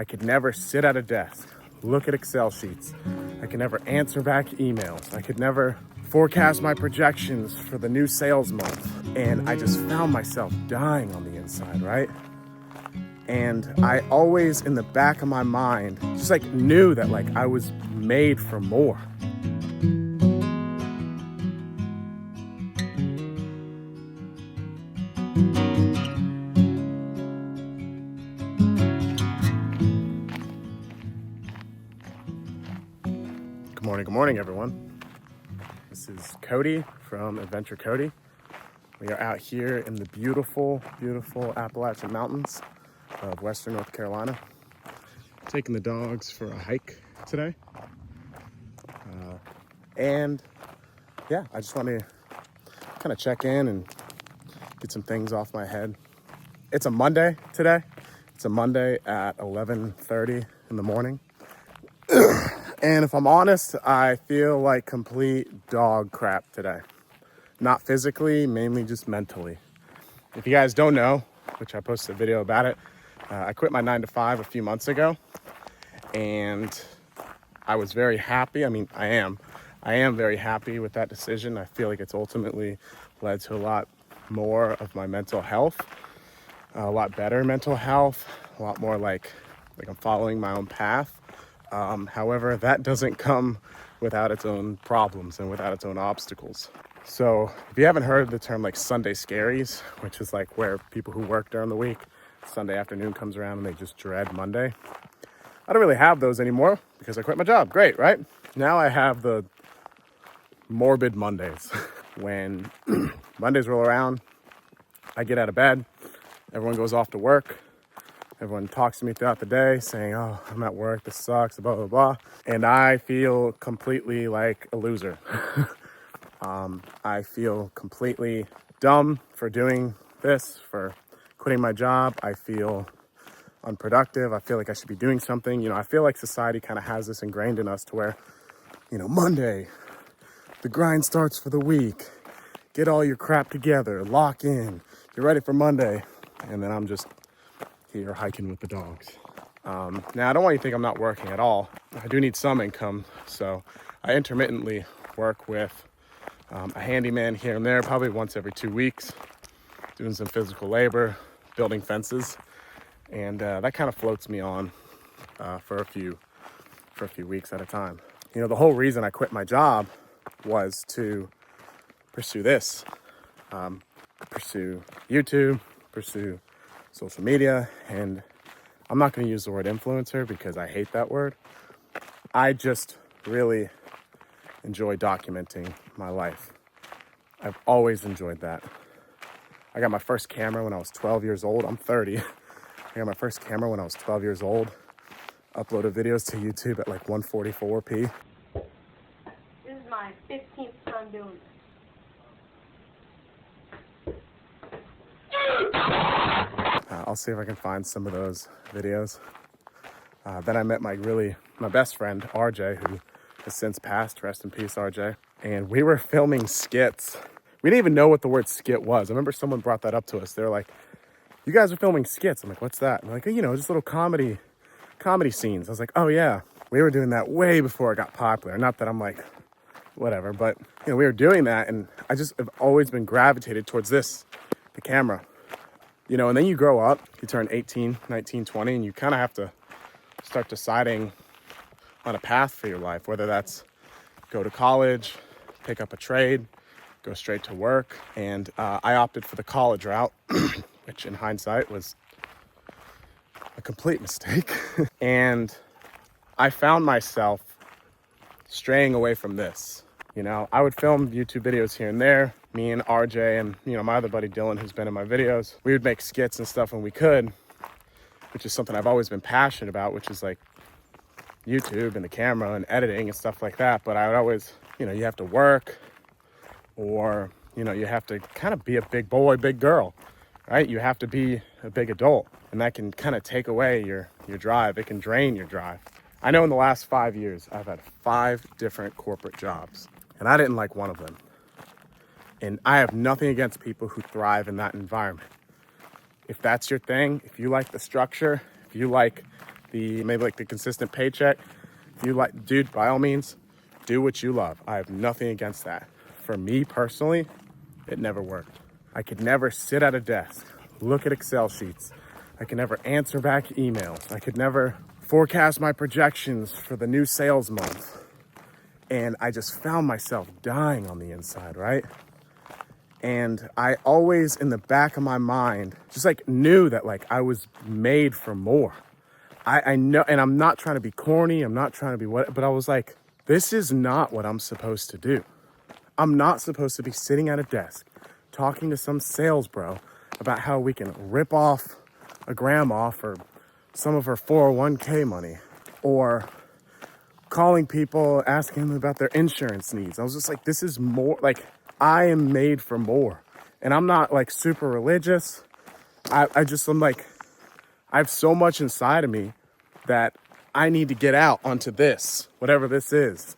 I could never sit at a desk, look at Excel sheets. I could never answer back emails. I could never forecast my projections for the new sales month. And I just found myself dying on the inside, right? And I always, in the back of my mind, just like knew that like I was made for more. Good morning, everyone. This is Cody from Adventure Cody. We are out here in the beautiful, beautiful Appalachian Mountains of Western North Carolina. Taking the dogs for a hike today. And yeah, I just want to kind of check in and get some things off my head. It's a Monday today. It's a Monday at 11:30 in the morning. And if I'm honest, I feel like complete dog crap today. Not physically, mainly just mentally. If you guys don't know, which I posted a video about it, I quit my 9-to-5 a few months ago, and I was very happy. I mean, I am very happy with that decision. I feel like it's ultimately led to a lot more of my mental health, a lot better mental health, a lot more like I'm following my own path. However, that doesn't come without its own problems and without its own obstacles. So if you haven't heard the term like Sunday scaries, which is like where people who work during the week, Sunday afternoon comes around and they just dread Monday. I don't really have those anymore because I quit my job. Great, right? Now I have the morbid Mondays. When Mondays roll around, I get out of bed, everyone goes off to work. Everyone talks to me throughout the day saying, oh, I'm at work, this sucks, blah, blah, blah. And I feel completely like a loser. I feel completely dumb for doing this, for quitting my job. I feel unproductive. I feel like I should be doing something. You know, I feel like society kind of has this ingrained in us to where, you know, Monday, the grind starts for the week. Get all your crap together, lock in, get ready for Monday. And then I'm just here hiking with the dogs. Now, I don't want you to think I'm not working at all. I do need some income, so I intermittently work with a handyman here and there, probably once every 2 weeks, doing some physical labor, building fences, and that kind of floats me on for a few weeks at a time. You know, the whole reason I quit my job was to pursue this, pursue YouTube, pursue social media, and I'm not going to use the word influencer because I hate that word. I just really enjoy documenting my life. I've always enjoyed that. I got my first camera when I was 12 years old. I'm 30. I got my first camera when I was 12 years old. Uploaded videos to YouTube at like 144p. This is my 15th time doing this. I'll see if I can find some of those videos. Then I met my best friend, RJ, who has since passed. Rest in peace, RJ. And we were filming skits. We didn't even know what the word skit was. I remember someone brought that up to us. They were like, you guys are filming skits. I'm like, what's that? And they're like, you know, just little comedy scenes. I was like, oh yeah, we were doing that way before it got popular. Not that I'm like, whatever, but you know, we were doing that, and I just have always been gravitated towards this, the camera. You know, and then you grow up, you turn 18, 19, 20, and you kind of have to start deciding on a path for your life, whether that's go to college, pick up a trade, go straight to work. And I opted for the college route, which in hindsight was a complete mistake. And I found myself straying away from this. You know, I would film YouTube videos here and there. Me and RJ and, you know, my other buddy Dylan, who's been in my videos, we would make skits and stuff when we could, which is something I've always been passionate about, which is like YouTube and the camera and editing and stuff like that. But I would always, you know, you have to work, or, you know, you have to kind of be a big boy, big girl, right? You have to be a big adult, and that can kind of take away your drive. It can drain your drive. I know in the last 5 years, I've had 5 different corporate jobs, and I didn't like one of them. And I have nothing against people who thrive in that environment. If that's your thing, if you like the structure, if you like maybe like the consistent paycheck. If you like, dude, by all means, do what you love. I have nothing against that. For me personally, it never worked. I could never sit at a desk, look at Excel sheets. I could never answer back emails. I could never forecast my projections for the new sales month. And I just found myself dying on the inside, right? And I always, in the back of my mind, just like knew that like I was made for more. I know, and I'm not trying to be corny. I'm not trying to be what, but I was like, this is not what I'm supposed to do. I'm not supposed to be sitting at a desk talking to some sales bro about how we can rip off a grandma for some of her 401k money, or calling people, asking them about their insurance needs. I was just like, this is more, like, I am made for more. And I'm not like super religious. I'm like, I have so much inside of me that I need to get out onto this, whatever this is.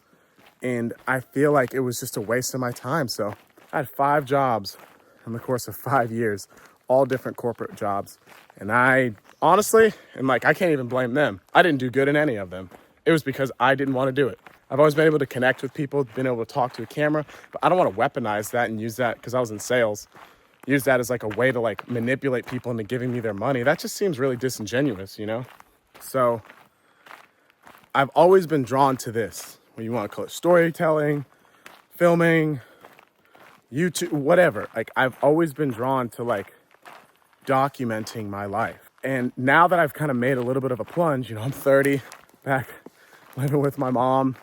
And I feel like it was just a waste of my time. So I had 5 jobs in the course of 5 years, all different corporate jobs. And I honestly, and like, I can't even blame them. I didn't do good in any of them. It was because I didn't want to do it. I've always been able to connect with people, been able to talk to a camera, but I don't want to weaponize that and use that, because I was in sales, use that as like a way to like manipulate people into giving me their money. That just seems really disingenuous, you know? So I've always been drawn to this, what you want to call it, storytelling, filming, YouTube, whatever. Like, I've always been drawn to like documenting my life. And now that I've kind of made a little bit of a plunge, you know, I'm 30, back living with my mom,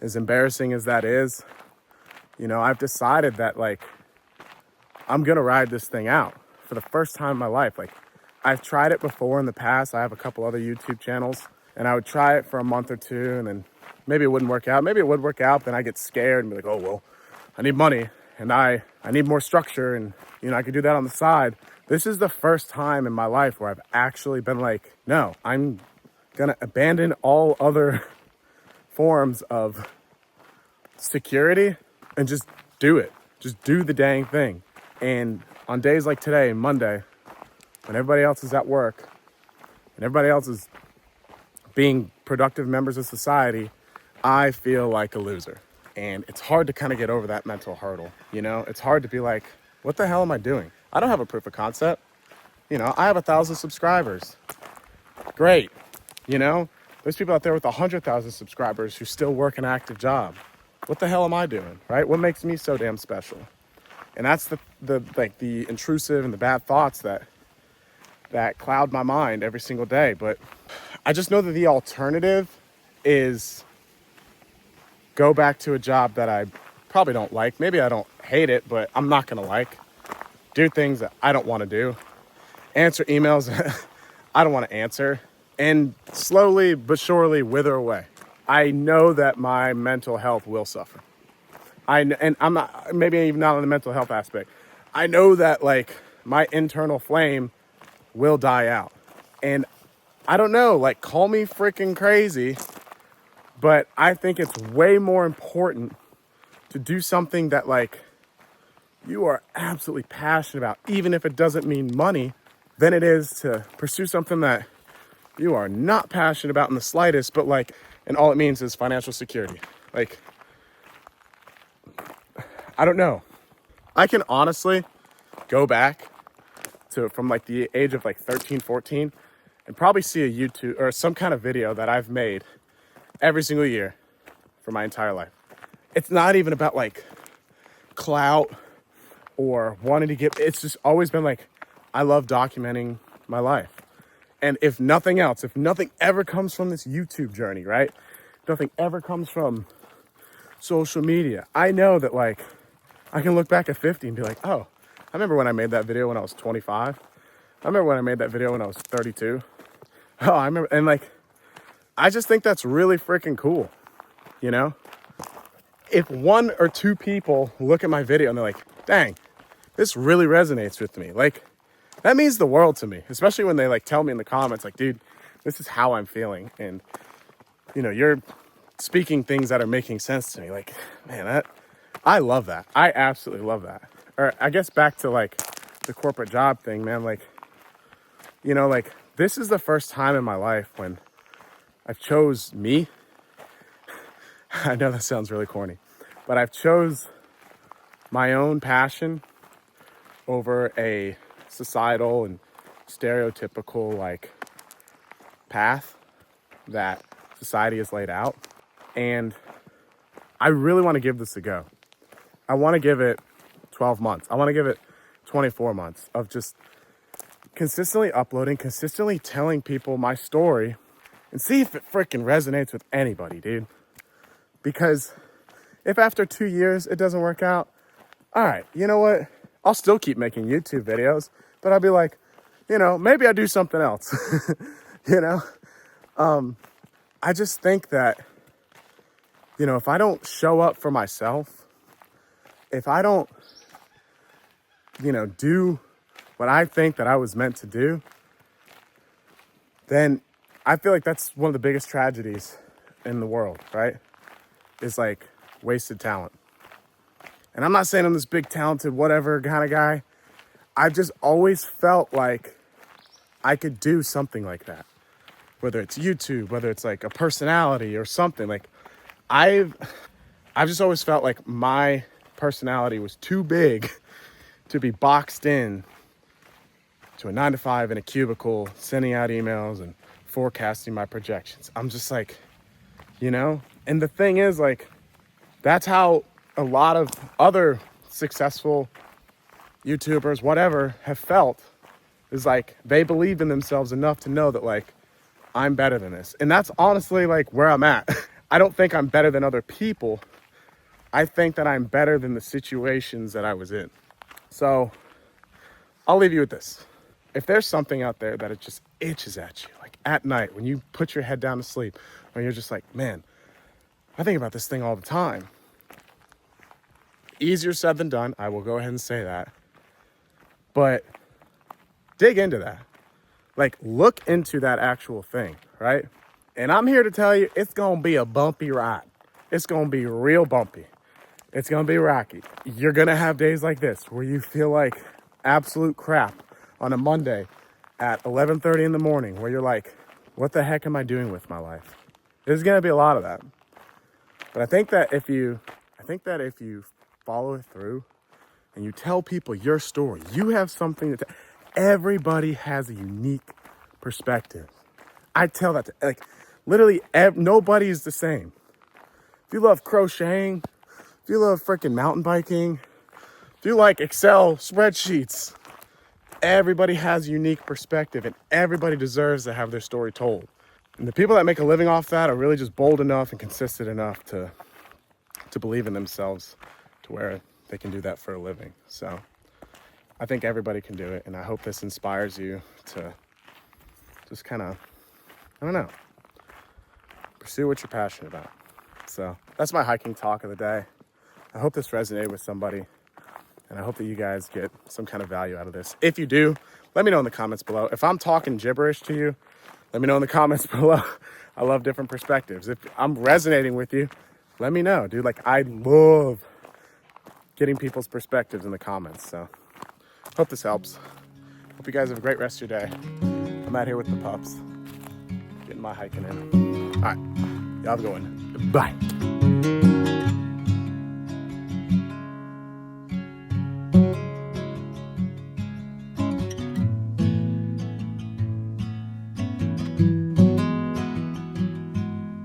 as embarrassing as that is, you know, I've decided that like, I'm gonna ride this thing out for the first time in my life. Like, I've tried it before in the past. I have a couple other YouTube channels, and I would try it for a month or two, and then maybe it wouldn't work out. Maybe it would work out, then I get scared and be like, oh, well, I need money, and I need more structure, and, you know, I could do that on the side. This is the first time in my life where I've actually been like, no, I'm gonna abandon all other forms of security and just do it. Just do the dang thing. And on days like today, Monday, when everybody else is at work and everybody else is being productive members of society, I feel like a loser. And it's hard to kind of get over that mental hurdle, you know? It's hard to be like, what the hell am I doing? I don't have a proof of concept. You know, I have 1,000 subscribers. Great. You know, there's people out there with 100,000 subscribers who still work an active job. What the hell am I doing, right? What makes me so damn special? And that's the intrusive and the bad thoughts that cloud my mind every single day. But I just know that the alternative is go back to a job that I probably don't like. Maybe I don't hate it, but I'm not gonna like. Do things that I don't want to do. Answer emails I don't want to answer. And slowly but surely wither away. I know that my mental health will suffer. And I'm not, maybe even not on the mental health aspect. I know that like my internal flame will die out. And I don't know, like, call me freaking crazy, but I think it's way more important to do something that like you are absolutely passionate about, even if it doesn't mean money, than it is to pursue something that you are not passionate about in the slightest, but like, and all it means is financial security. Like, I don't know. I can honestly go back to from like the age of like 13, 14 and probably see a YouTube or some kind of video that I've made every single year for my entire life. It's not even about like clout or wanting to get, it's just always been like, I love documenting my life. And if nothing else, if nothing ever comes from this YouTube journey, right? Nothing ever comes from social media. I know that like, I can look back at 50 and be like, oh, I remember when I made that video when I was 25. I remember when I made that video when I was 32. Oh, I remember, and like, I just think that's really freaking cool, you know? If 1 or 2 people look at my video and they're like, dang, this really resonates with me. Like, that means the world to me, especially when they like tell me in the comments, like, dude, this is how I'm feeling. And, you know, you're speaking things that are making sense to me. Like, man, I love that. I absolutely love that. Or I guess back to like the corporate job thing, man, like, you know, like this is the first time in my life when I've chose me. I know that sounds really corny, but I've chose my own passion over a societal and stereotypical like path that society has laid out. And I really want to give this a go. I want to give it 12 months. I want to give it 24 months of just consistently uploading, consistently telling people my story and see if it freaking resonates with anybody, dude. Because if after 2 years it doesn't work out, all right, you know what? I'll still keep making YouTube videos, but I'll be like, maybe I do something else. I just think that, if I don't show up for myself, if I don't, do what I think that I was meant to do, then I feel like that's one of the biggest tragedies in the world, right? Is like wasted talent. And I'm not saying I'm this big talented whatever kind of guy. I've just always felt like I could do something like that. Whether it's YouTube, whether it's like a personality or something. Like I've just always felt like my personality was too big to be boxed in to a 9-to-5 in a cubicle, sending out emails and forecasting my projections. I'm just like, and the thing is, like, that's how a lot of other successful YouTubers, whatever, have felt, is like they believe in themselves enough to know that like I'm better than this. And that's honestly like where I'm at. I don't think I'm better than other people. I think that I'm better than the situations that I was in. So I'll leave you with this. If there's something out there that it just itches at you, like at night when you put your head down to sleep, or you're just like, man, I think about this thing all the time. Easier said than done. I will go ahead and say that. But dig into that. Like, look into that actual thing, right? And I'm here to tell you, it's going to be a bumpy ride. It's going to be real bumpy. It's going to be rocky. You're going to have days like this where you feel like absolute crap on a Monday at 11:30 in the morning, where you're like, what the heck am I doing with my life? There's going to be a lot of that. But I think that if you follow it through and you tell people your story, you have something to tell. Everybody has a unique perspective. I tell that to, like, literally nobody's the same. If you love crocheting, if you love freaking mountain biking, if you like Excel spreadsheets, everybody has a unique perspective and everybody deserves to have their story told. And the people that make a living off that are really just bold enough and consistent enough to believe in themselves to where they can do that for a living. So I think everybody can do it. And I hope this inspires you to just kind of, pursue what you're passionate about. So that's my hiking talk of the day. I hope this resonated with somebody. And I hope that you guys get some kind of value out of this. If you do, let me know in the comments below. If I'm talking gibberish to you, let me know in the comments below. I love different perspectives. If I'm resonating with you, let me know, dude. Like, I love getting people's perspectives in the comments. So hope this helps. Hope you guys have a great rest of your day. I'm out here with the pups, getting my hiking in. All right, y'all have a good one. Bye.